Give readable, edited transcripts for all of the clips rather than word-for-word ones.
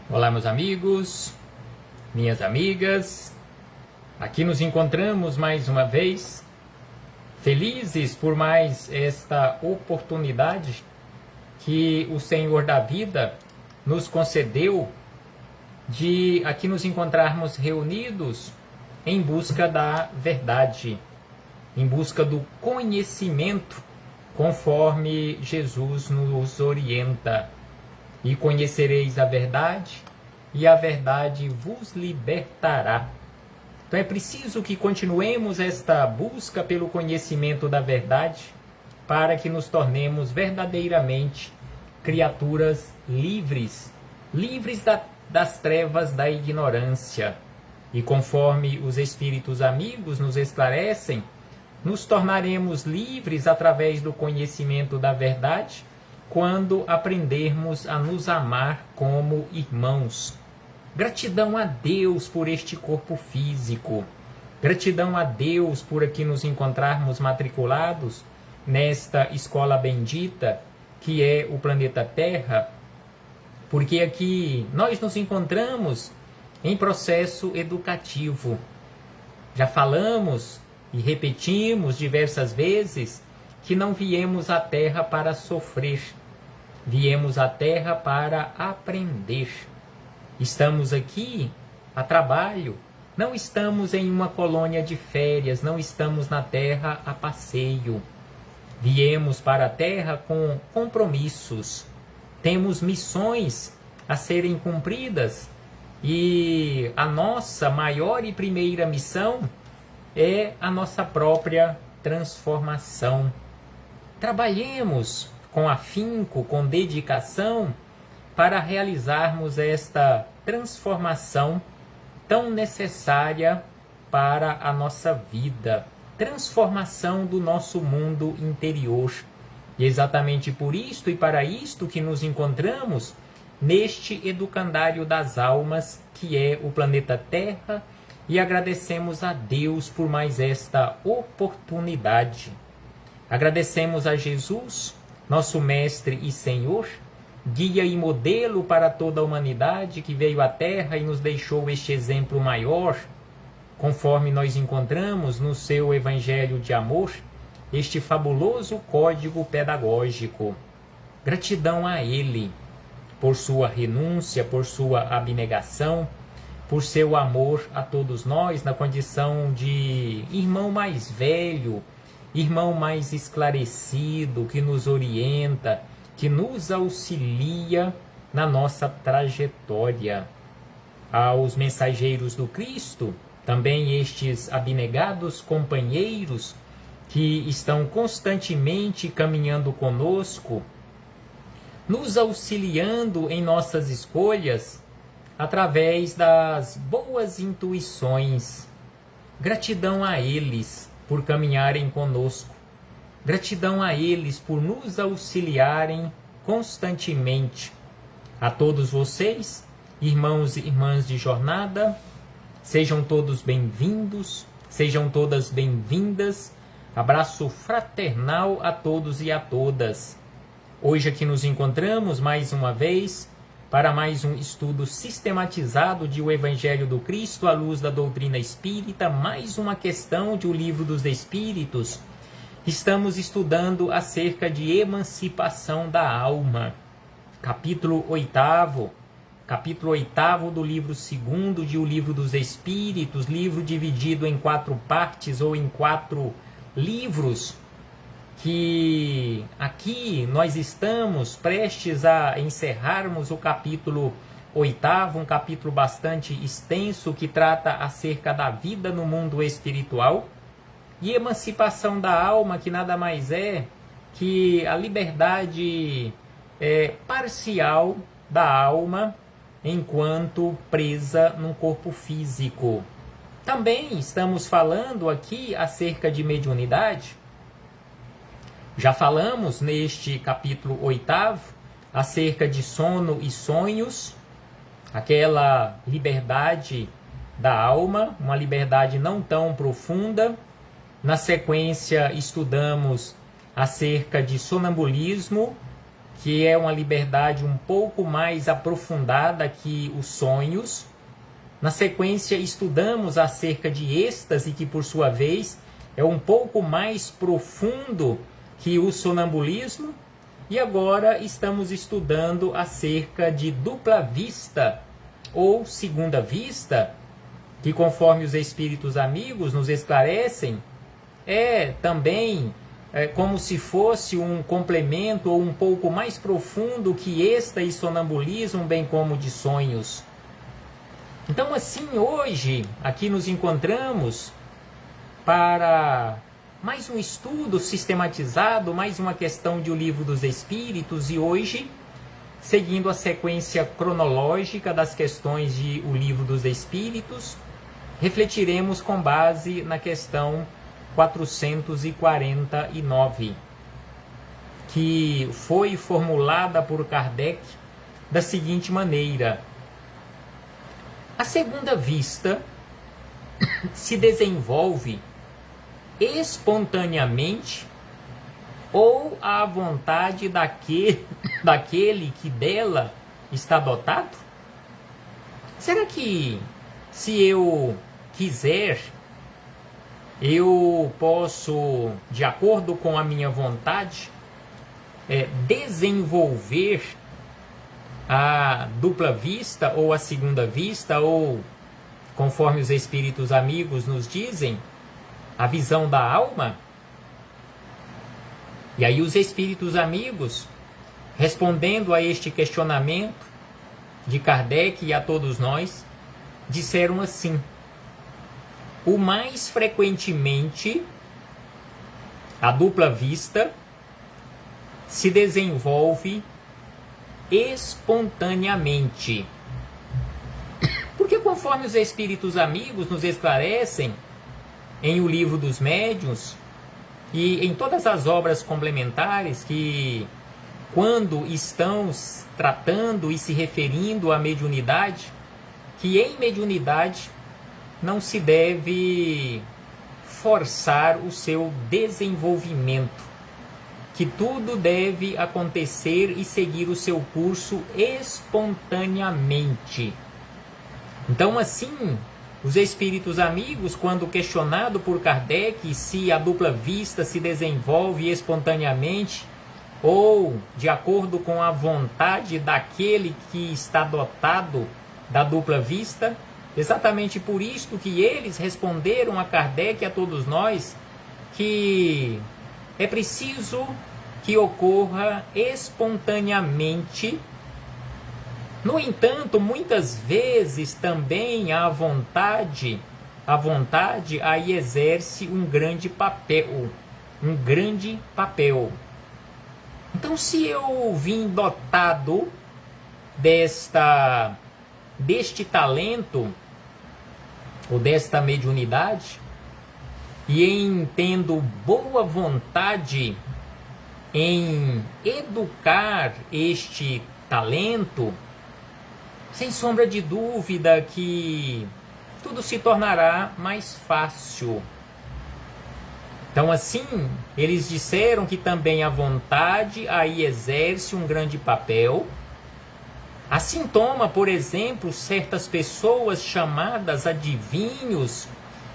Olá, meus amigos, minhas amigas. Aqui nos encontramos mais uma vez, felizes por mais esta oportunidade que o Senhor da vida nos concedeu de aqui nos encontrarmos reunidos em busca da verdade, em busca do conhecimento, conforme Jesus nos orienta. E conhecereis a verdade, e a verdade vos libertará. Então é preciso que continuemos esta busca pelo conhecimento da verdade, para que nos tornemos verdadeiramente criaturas livres, das trevas da ignorância. E conforme os Espíritos amigos nos esclarecem, nos tornaremos livres através do conhecimento da verdade, quando aprendermos a nos amar como irmãos. Gratidão a Deus por este corpo físico. Gratidão a Deus por aqui nos encontrarmos matriculados nesta escola bendita que é o planeta Terra, porque aqui nós nos encontramos em processo educativo. Já falamos e repetimos diversas vezes que não viemos à Terra para sofrer. Viemos à Terra para aprender. Estamos aqui a trabalho. Não estamos em uma colônia de férias. Não estamos na Terra a passeio. Viemos para a Terra com compromissos. Temos missões a serem cumpridas. E a nossa maior e primeira missão é a nossa própria transformação. Trabalhemos com afinco, com dedicação, para realizarmos esta transformação tão necessária para a nossa vida, transformação do nosso mundo interior. E exatamente por isto e para isto que nos encontramos neste educandário das almas, que é o planeta Terra, e agradecemos a Deus por mais esta oportunidade. Agradecemos a Jesus, nosso Mestre e Senhor, guia e modelo para toda a humanidade, que veio à Terra e nos deixou este exemplo maior, conforme nós encontramos no seu Evangelho de amor, este fabuloso código pedagógico. Gratidão a Ele, por sua renúncia, por sua abnegação, por seu amor a todos nós, na condição de irmão mais velho, irmão mais esclarecido, que nos orienta, que nos auxilia na nossa trajetória. Aos mensageiros do Cristo, também estes abnegados companheiros que estão constantemente caminhando conosco, nos auxiliando em nossas escolhas através das boas intuições. Gratidão a eles por caminharem conosco. Gratidão a eles por nos auxiliarem constantemente. A todos vocês, irmãos e irmãs de jornada, sejam todos bem-vindos, sejam todas bem-vindas. Abraço fraternal a todos e a todas. Hoje aqui nos encontramos mais uma vez para mais um estudo sistematizado de O Evangelho do Cristo à luz da doutrina espírita, mais uma questão de O Livro dos Espíritos. Estamos estudando acerca de emancipação da alma, capítulo 8º do livro 2º de O Livro dos Espíritos, livro dividido em 4 partes ou em 4 livros, que aqui nós estamos prestes a encerrarmos o capítulo 8º, um capítulo bastante extenso que trata acerca da vida no mundo espiritual e emancipação da alma, que nada mais é que a liberdade parcial da alma enquanto presa num corpo físico. Também estamos falando aqui acerca de mediunidade. Já falamos neste capítulo 8º acerca de sono e sonhos, aquela liberdade da alma, uma liberdade não tão profunda. Na sequência estudamos acerca de sonambulismo, que é uma liberdade um pouco mais aprofundada que os sonhos. Na sequência, estudamos acerca de êxtase, que por sua vez é um pouco mais profundo que o sonambulismo. E agora estamos estudando acerca de dupla vista ou segunda vista, que conforme os espíritos amigos nos esclarecem, é também como se fosse um complemento ou um pouco mais profundo que êxtase e sonambulismo, bem como de sonhos. Então, assim, hoje, aqui nos encontramos para mais um estudo sistematizado, mais uma questão de O Livro dos Espíritos, e hoje, seguindo a sequência cronológica das questões de O Livro dos Espíritos, refletiremos com base na questão 449, que foi formulada por Kardec da seguinte maneira: a segunda vista se desenvolve espontaneamente ou à vontade daquele que dela está dotado? Será que, se eu quiser, eu posso, de acordo com a minha vontade, desenvolver a dupla vista ou a segunda vista, ou, conforme os espíritos amigos nos dizem, a visão da alma? E aí os espíritos amigos, respondendo a este questionamento de Kardec e a todos nós, disseram assim: o mais frequentemente a dupla vista se desenvolve espontaneamente. Porque conforme os espíritos amigos nos esclarecem em O Livro dos Médiuns e em todas as obras complementares que, quando estão tratando e se referindo à mediunidade, que em mediunidade não se deve forçar o seu desenvolvimento, que tudo deve acontecer e seguir o seu curso espontaneamente. Então, assim, os espíritos amigos, quando questionado por Kardec se a dupla vista se desenvolve espontaneamente ou de acordo com a vontade daquele que está dotado da dupla vista, exatamente por isto que eles responderam a Kardec e a todos nós que é preciso que ocorra espontaneamente. No entanto, muitas vezes também a vontade aí exerce um grande papel. Então, se eu vim dotado deste talento ou desta mediunidade, e em tendo boa vontade em educar este talento, sem sombra de dúvida que tudo se tornará mais fácil. Então, assim, eles disseram que também a vontade aí exerce um grande papel. Assim toma, por exemplo, certas pessoas chamadas adivinhos,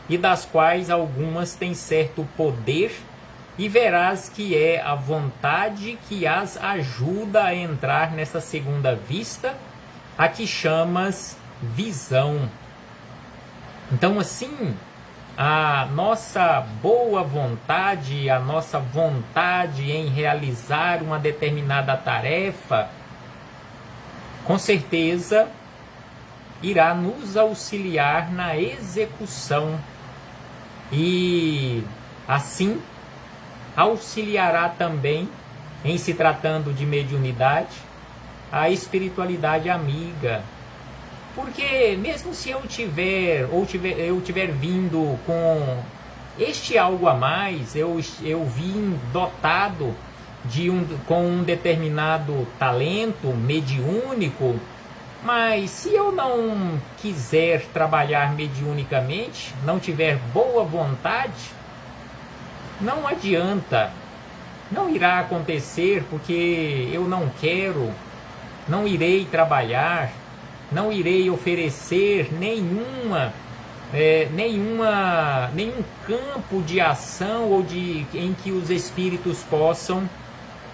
e das quais algumas têm certo poder, e verás que é a vontade que as ajuda a entrar nessa segunda vista, a que chamas visão. Então, assim, a nossa boa vontade, a nossa vontade em realizar uma determinada tarefa, com certeza irá nos auxiliar na execução e assim auxiliará também, em se tratando de mediunidade, a espiritualidade amiga. Porque mesmo se eu tiver vindo com este algo a mais, eu vim dotado com um determinado talento mediúnico, mas se eu não quiser trabalhar mediunicamente, não tiver boa vontade, não adianta. não irá acontecer porque eu não quero, não irei trabalhar, não irei oferecer nenhum campo de ação ou em que os espíritos possam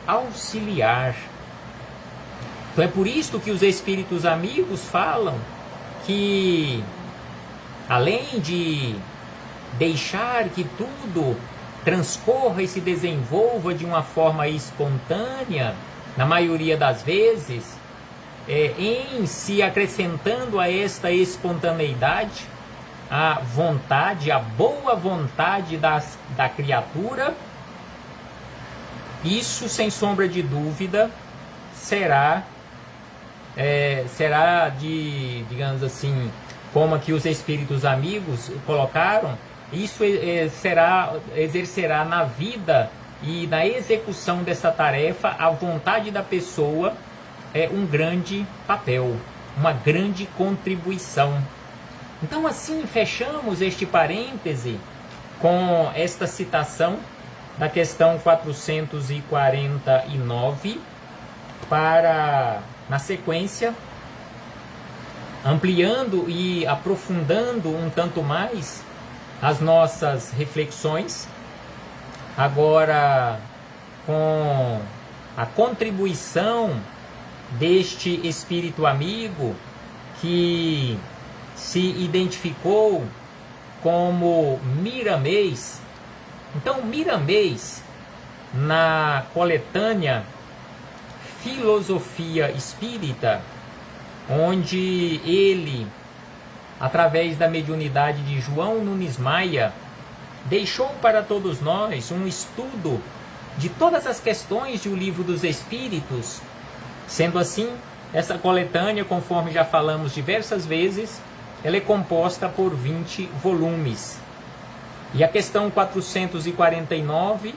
auxiliar. Então é por isso que os espíritos amigos falam que, além de deixar que tudo transcorra e se desenvolva de uma forma espontânea, na maioria das vezes, em se acrescentando a esta espontaneidade, a vontade, a boa vontade da criatura, isso, sem sombra de dúvida, será digamos assim, como aqui os espíritos amigos colocaram, isso exercerá na vida e na execução dessa tarefa a vontade da pessoa um grande papel, uma grande contribuição. Então, assim, fechamos este parêntese com esta citação da questão 449, para, na sequência, ampliando e aprofundando um tanto mais as nossas reflexões, agora com a contribuição deste espírito amigo que se identificou como Miramês. Então, Miramês, na coletânea Filosofia Espírita, onde ele, através da mediunidade de João Nunes Maia, deixou para todos nós um estudo de todas as questões do Livro dos Espíritos. Sendo assim, essa coletânea, conforme já falamos diversas vezes, ela é composta por 20 volumes. E a questão 449,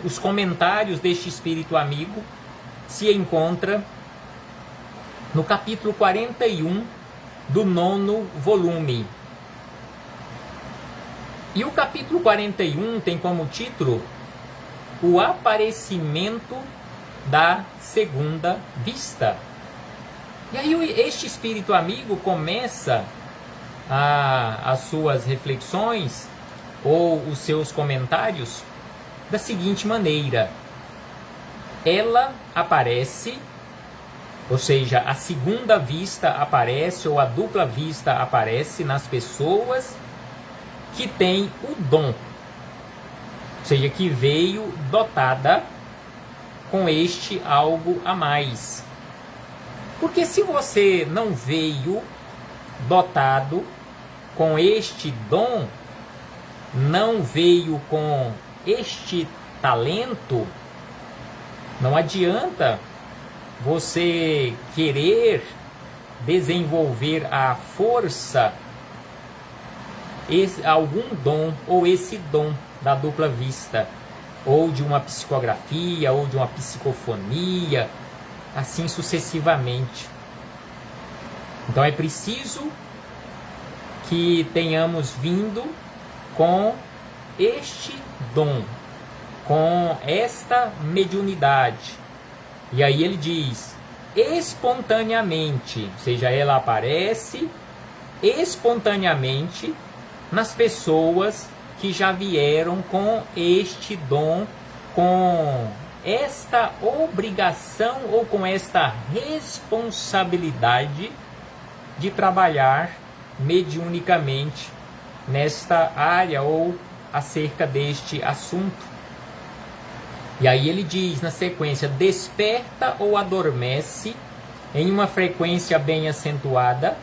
os comentários deste espírito amigo, se encontra no capítulo 41 do 9º volume. E o capítulo 41 tem como título O Aparecimento da Segunda Vista. E aí este espírito amigo começa as suas reflexões ou os seus comentários da seguinte maneira: ela aparece, ou seja, a segunda vista aparece, ou a dupla vista aparece nas pessoas que têm o dom, ou seja, que veio dotada com este algo a mais. Porque se você não veio dotado com este dom, não veio com este talento, não adianta você querer desenvolver à força algum dom, ou esse dom da dupla vista, ou de uma psicografia, ou de uma psicofonia, assim sucessivamente. Então é preciso que tenhamos vindo com este dom, com esta mediunidade. E aí ele diz, espontaneamente, ou seja, ela aparece espontaneamente nas pessoas que já vieram com este dom, com esta obrigação ou com esta responsabilidade de trabalhar mediunicamente nesta área ou acerca deste assunto. E aí ele diz na sequência, desperta ou adormece em uma frequência bem acentuada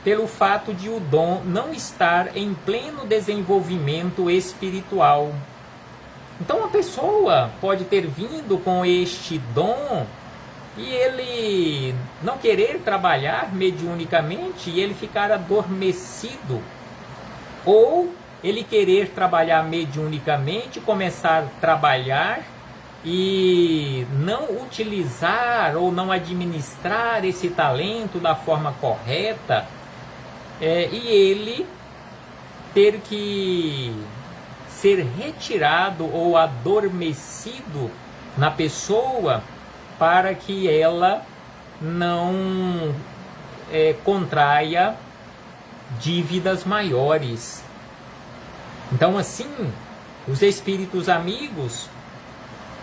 pelo fato de o dom não estar em pleno desenvolvimento espiritual. Então a pessoa pode ter vindo com este dom e ele não querer trabalhar mediunicamente e ele ficar adormecido, ou ele querer trabalhar mediunicamente, começar a trabalhar e não utilizar ou não administrar esse talento da forma correta, e ele ter que ser retirado ou adormecido na pessoa para que ela não contraia dívidas maiores. Então, assim, os espíritos amigos,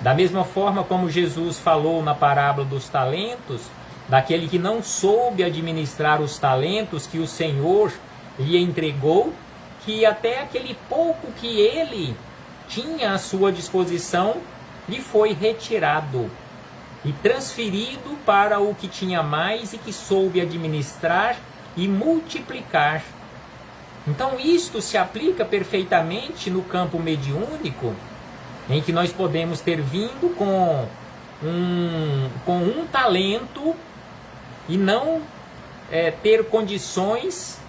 da mesma forma como Jesus falou na parábola dos talentos, daquele que não soube administrar os talentos que o Senhor lhe entregou, que até aquele pouco que ele tinha à sua disposição lhe foi retirado e transferido para o que tinha mais e que soube administrar e multiplicar. Então isto se aplica perfeitamente no campo mediúnico, em que nós podemos ter vindo com um talento e não ter condições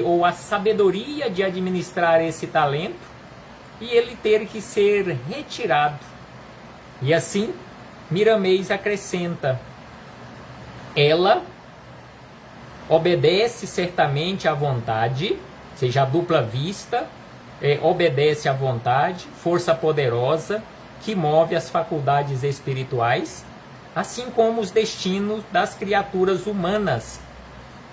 ou a sabedoria de administrar esse talento, e ele ter que ser retirado. E assim, Miramês acrescenta: ela obedece certamente à vontade, seja a dupla vista, obedece à vontade, força poderosa que move as faculdades espirituais, assim como os destinos das criaturas humanas,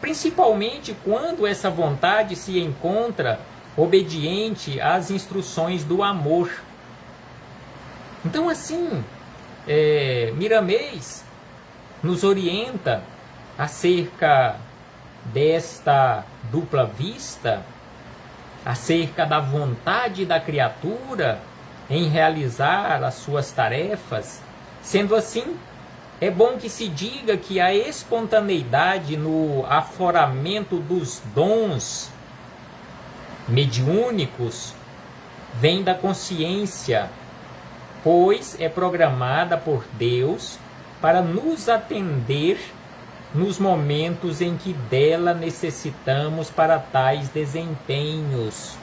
principalmente quando essa vontade se encontra obediente às instruções do amor. Então, assim, Miramês nos orienta acerca desta dupla vista, acerca da vontade da criatura em realizar as suas tarefas. Sendo assim, é bom que se diga que a espontaneidade no afloramento dos dons mediúnicos vem da consciência, pois é programada por Deus para nos atender nos momentos em que dela necessitamos para tais desempenhos.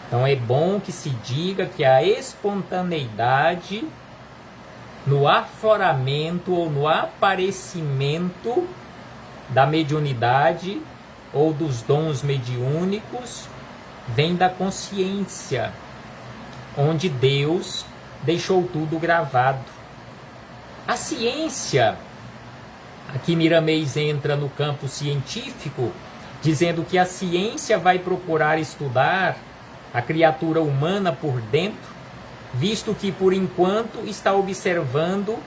Então é bom que se diga que a espontaneidade no afloramento ou no aparecimento da mediunidade ou dos dons mediúnicos vem da consciência, onde Deus deixou tudo gravado. A ciência, aqui Miramês entra no campo científico, dizendo que a ciência vai procurar estudar a criatura humana por dentro, visto que por enquanto está observando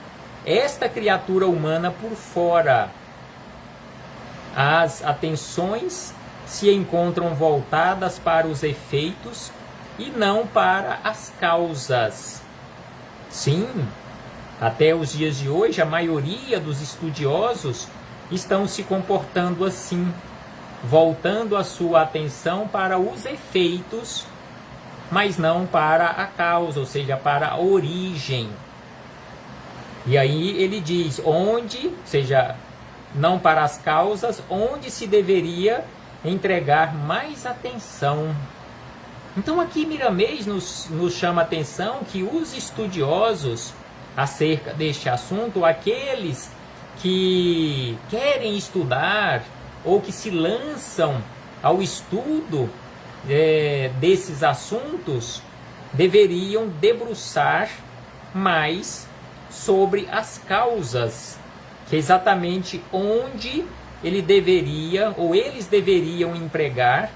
esta criatura humana por fora. As atenções se encontram voltadas para os efeitos e não para as causas. Sim, até os dias de hoje, a maioria dos estudiosos estão se comportando assim, voltando a sua atenção para os efeitos, mas não para a causa, ou seja, para a origem. E aí ele diz onde, ou seja, não para as causas, onde se deveria entregar mais atenção. Então aqui Miramês nos chama a atenção que os estudiosos acerca deste assunto, aqueles que querem estudar ou que se lançam ao estudo desses assuntos, deveriam debruçar mais sobre as causas, que é exatamente onde ele deveria ou eles deveriam empregar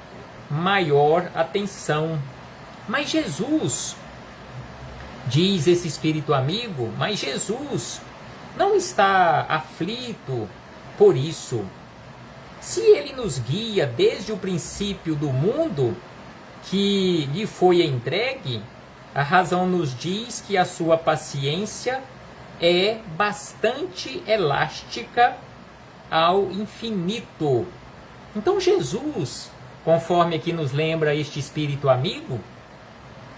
maior atenção. Mas Jesus, diz esse espírito amigo, mas Jesus não está aflito por isso. Se ele nos guia desde o princípio do mundo que lhe foi entregue, a razão nos diz que a sua paciência é bastante elástica ao infinito. Então Jesus, conforme aqui nos lembra este espírito amigo,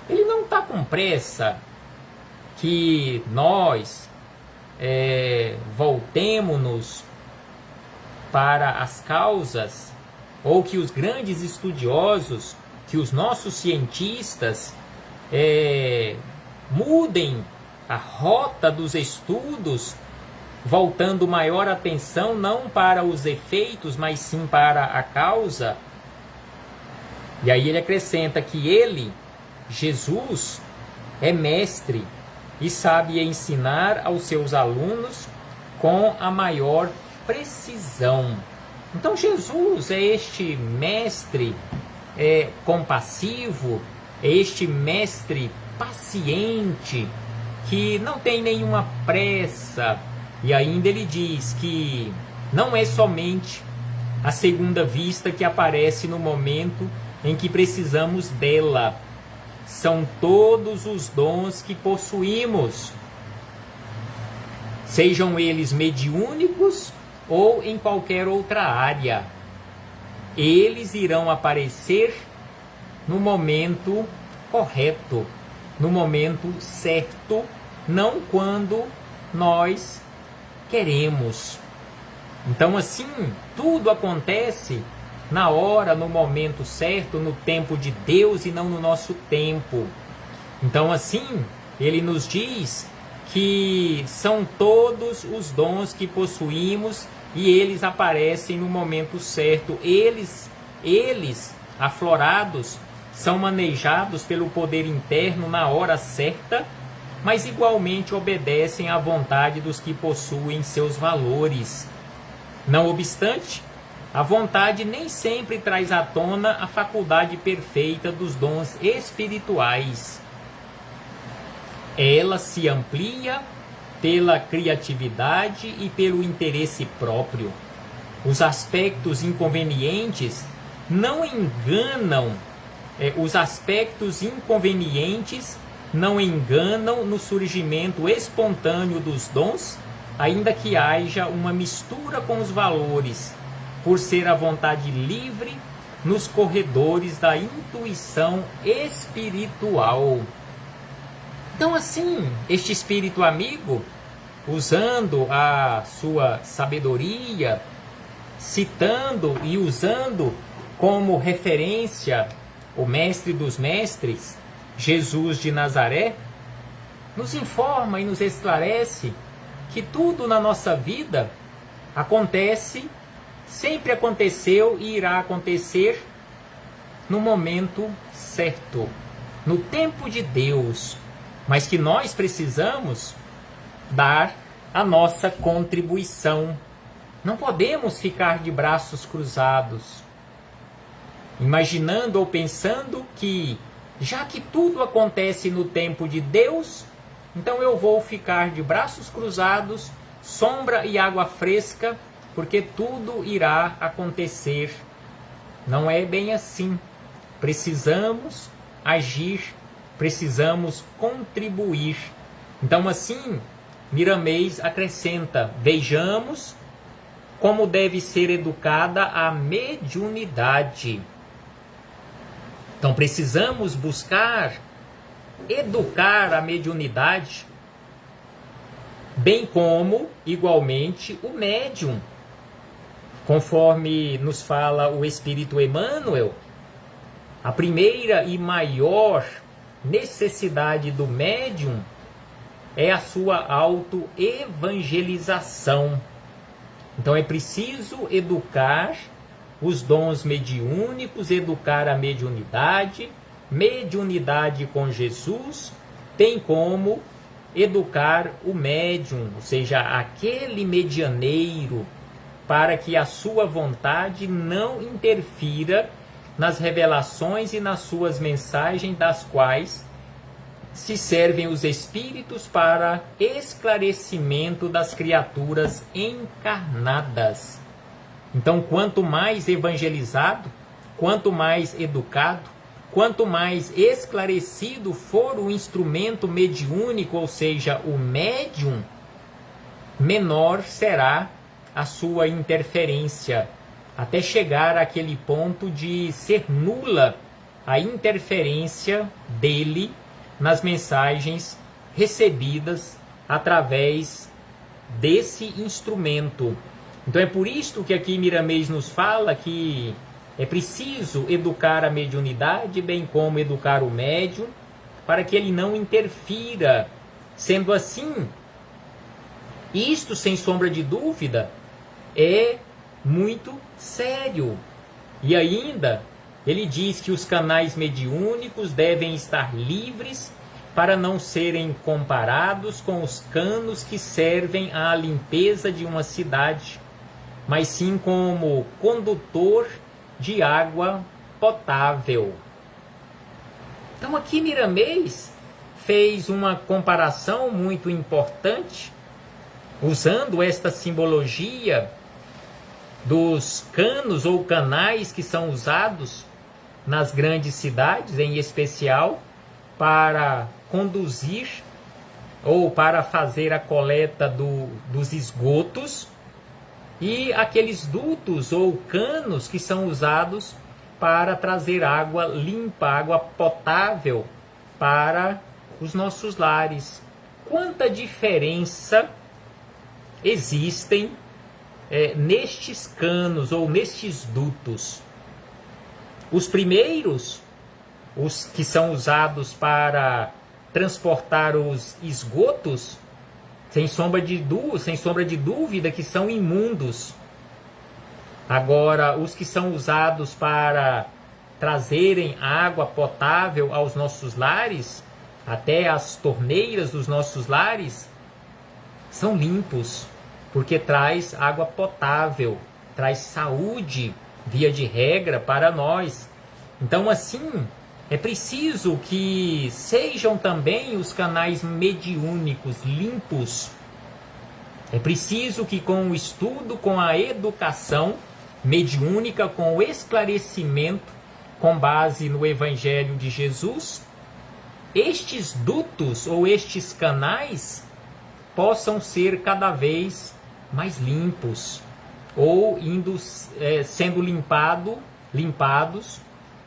ele não está com pressa que nós voltemo-nos para as causas, ou que os grandes estudiosos, que os nossos cientistas mudem a rota dos estudos, voltando maior atenção não para os efeitos, mas sim para a causa. E aí ele acrescenta que ele, Jesus, é mestre e sabe ensinar aos seus alunos com a maior precisão. Então Jesus é este mestre compassivo, é este mestre paciente, que não tem nenhuma pressa. E ainda ele diz que não é somente a segunda vista que aparece no momento em que precisamos dela. São todos os dons que possuímos, sejam eles mediúnicos ou em qualquer outra área. Eles irão aparecer no momento correto, no momento certo, não quando nós queremos. Então, assim, tudo acontece na hora, no momento certo, no tempo de Deus e não no nosso tempo. Então, assim, ele nos diz que são todos os dons que possuímos e eles aparecem no momento certo. Eles aflorados, são manejados pelo poder interno na hora certa, mas igualmente obedecem à vontade dos que possuem seus valores. Não obstante, a vontade nem sempre traz à tona a faculdade perfeita dos dons espirituais. Ela se amplia pela criatividade e pelo interesse próprio. Os aspectos inconvenientes não enganam, no surgimento espontâneo dos dons, ainda que haja uma mistura com os valores, por ser a vontade livre nos corredores da intuição espiritual. Então, assim, este espírito amigo, usando a sua sabedoria, citando e usando como referência o mestre dos mestres, Jesus de Nazaré, nos informa e nos esclarece que tudo na nossa vida acontece, sempre aconteceu e irá acontecer no momento certo, no tempo de Deus, mas que nós precisamos dar a nossa contribuição. Não podemos ficar de braços cruzados, imaginando ou pensando que, já que tudo acontece no tempo de Deus, então eu vou ficar de braços cruzados, sombra e água fresca, porque tudo irá acontecer. Não é bem assim. Precisamos agir, precisamos contribuir. Então, assim, Miramês acrescenta: vejamos como deve ser educada a mediunidade. Então, precisamos buscar educar a mediunidade, bem como, igualmente, o médium. Conforme nos fala o Espírito Emmanuel, a primeira e maior necessidade do médium é a sua autoevangelização. Então é preciso educar os dons mediúnicos, educar a mediunidade, mediunidade com Jesus, bem como educar o médium, ou seja, aquele medianeiro, para que a sua vontade não interfira nas revelações e nas suas mensagens, das quais se servem os espíritos para esclarecimento das criaturas encarnadas. Então, quanto mais evangelizado, quanto mais educado, quanto mais esclarecido for o instrumento mediúnico, ou seja, o médium, menor será a sua interferência, até chegar àquele ponto de ser nula a interferência dele nas mensagens recebidas através desse instrumento. Então é por isto que aqui Miramês nos fala que é preciso educar a mediunidade, bem como educar o médium, para que ele não interfira. Sendo assim, isto, sem sombra de dúvida, é muito sério. E ainda, ele diz que os canais mediúnicos devem estar livres para não serem comparados com os canos que servem à limpeza de uma cidade, mas sim como condutor de água potável. Então aqui Miramês fez uma comparação muito importante, usando esta simbologia dos canos ou canais que são usados nas grandes cidades, em especial para conduzir ou para fazer a coleta dos esgotos, e aqueles dutos ou canos que são usados para trazer água limpa, água potável para os nossos lares. Quanta diferença existem nestes canos ou nestes dutos. Os primeiros, os que são usados para transportar os esgotos, sem sombra de dúvida que são imundos. Agora, os que são usados para trazerem água potável aos nossos lares, até as torneiras dos nossos lares, são limpos, porque traz água potável, traz saúde, via de regra, para nós. Então, assim, é preciso que sejam também os canais mediúnicos limpos. É preciso que com o estudo, com a educação mediúnica, com o esclarecimento, com base no Evangelho de Jesus, estes dutos ou estes canais possam ser cada vez mais limpos, ou sendo limpados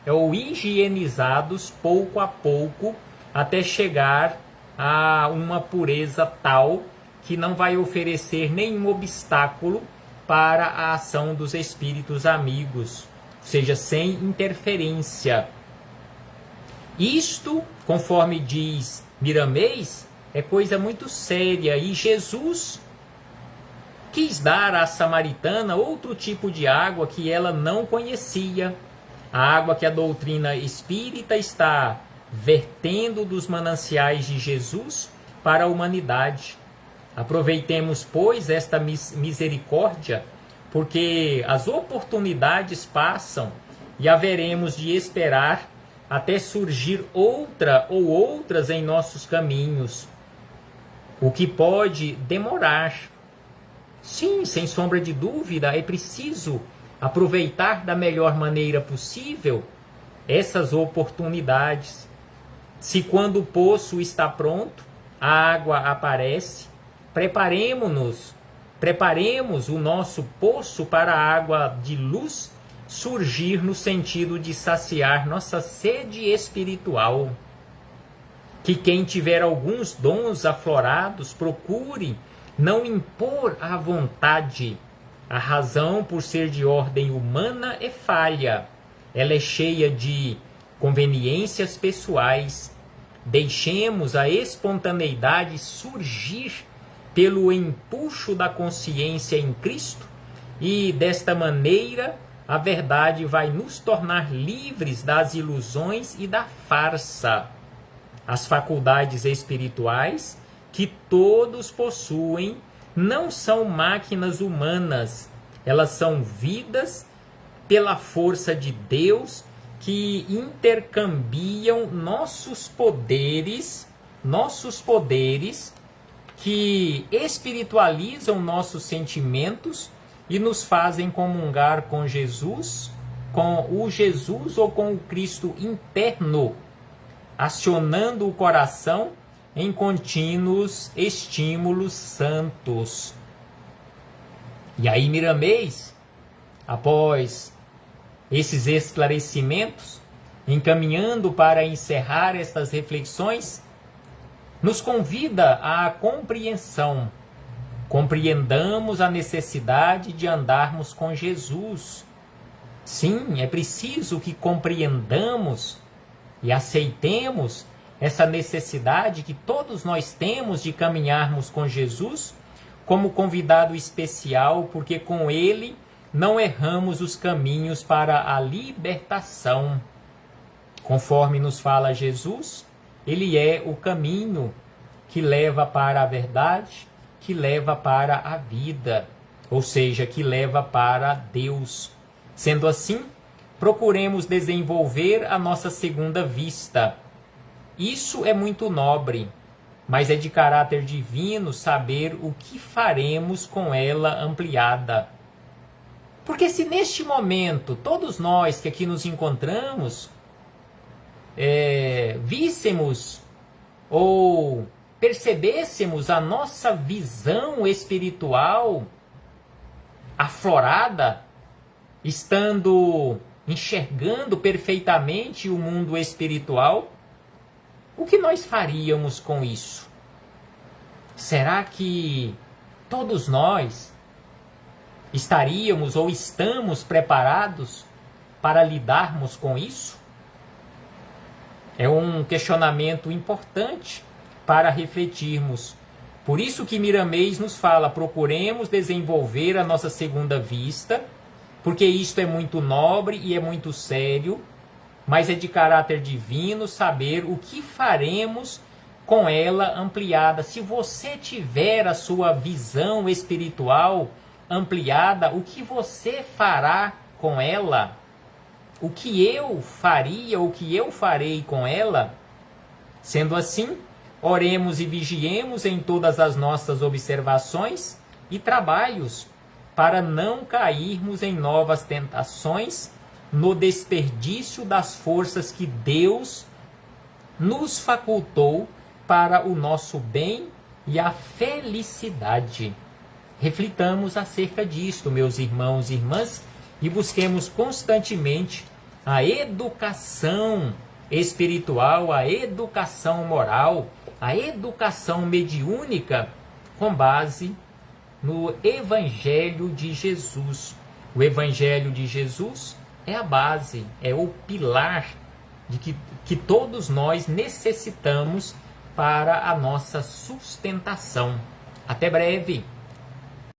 ou higienizados pouco a pouco, até chegar a uma pureza tal que não vai oferecer nenhum obstáculo para a ação dos espíritos amigos, ou seja, sem interferência. Isto, conforme diz Miramês, é coisa muito séria, e Jesus quis dar à samaritana outro tipo de água que ela não conhecia, a água que a doutrina espírita está vertendo dos mananciais de Jesus para a humanidade. Aproveitemos, pois, esta misericórdia, porque as oportunidades passam e haveremos de esperar até surgir outra ou outras em nossos caminhos, o que pode demorar. Sim, sem sombra de dúvida, é preciso aproveitar da melhor maneira possível essas oportunidades. Se quando o poço está pronto, a água aparece, preparemos o nosso poço para a água de luz surgir, no sentido de saciar nossa sede espiritual. Que quem tiver alguns dons aflorados procure não impor à vontade. A razão, por ser de ordem humana, é falha. Ela é cheia de conveniências pessoais. Deixemos a espontaneidade surgir pelo empuxo da consciência em Cristo, e desta maneira a verdade vai nos tornar livres das ilusões e da farsa. As faculdades espirituais que todos possuem não são máquinas humanas, elas são vidas pela força de Deus que intercambiam nossos poderes, que espiritualizam nossos sentimentos e nos fazem comungar com Jesus, com o Jesus ou com o Cristo interno, acionando o coração em contínuos estímulos santos. E aí Miramês, após esses esclarecimentos, encaminhando para encerrar estas reflexões, nos convida à compreensão. Compreendamos a necessidade de andarmos com Jesus. Sim, é preciso que compreendamos e aceitemos essa necessidade que todos nós temos de caminharmos com Jesus como convidado especial, porque com ele não erramos os caminhos para a libertação. Conforme nos fala Jesus, ele é o caminho que leva para a verdade, que leva para a vida, ou seja, que leva para Deus. Sendo assim, procuremos desenvolver a nossa segunda vista. Isso é muito nobre, mas é de caráter divino saber o que faremos com ela ampliada. Porque se neste momento todos nós que aqui nos encontramos víssemos ou percebêssemos a nossa visão espiritual aflorada, enxergando perfeitamente o mundo espiritual, o que nós faríamos com isso? Será que todos nós estaríamos ou estamos preparados para lidarmos com isso? É um questionamento importante para refletirmos. Por isso que Miramês nos fala, procuremos desenvolver a nossa segunda vista, porque isto é muito nobre e é muito sério, mas é de caráter divino saber o que faremos com ela ampliada. Se você tiver a sua visão espiritual ampliada, o que você fará com ela? O que eu faria, o que eu farei com ela? Sendo assim, oremos e vigiemos em todas as nossas observações e trabalhos, para não cairmos em novas tentações, no desperdício das forças que Deus nos facultou para o nosso bem e a felicidade. Reflitamos acerca disto, meus irmãos e irmãs, e busquemos constantemente a educação espiritual, a educação moral, a educação mediúnica com base no Evangelho de Jesus. O Evangelho de Jesus é a base, é o pilar que todos nós necessitamos para a nossa sustentação. Até breve!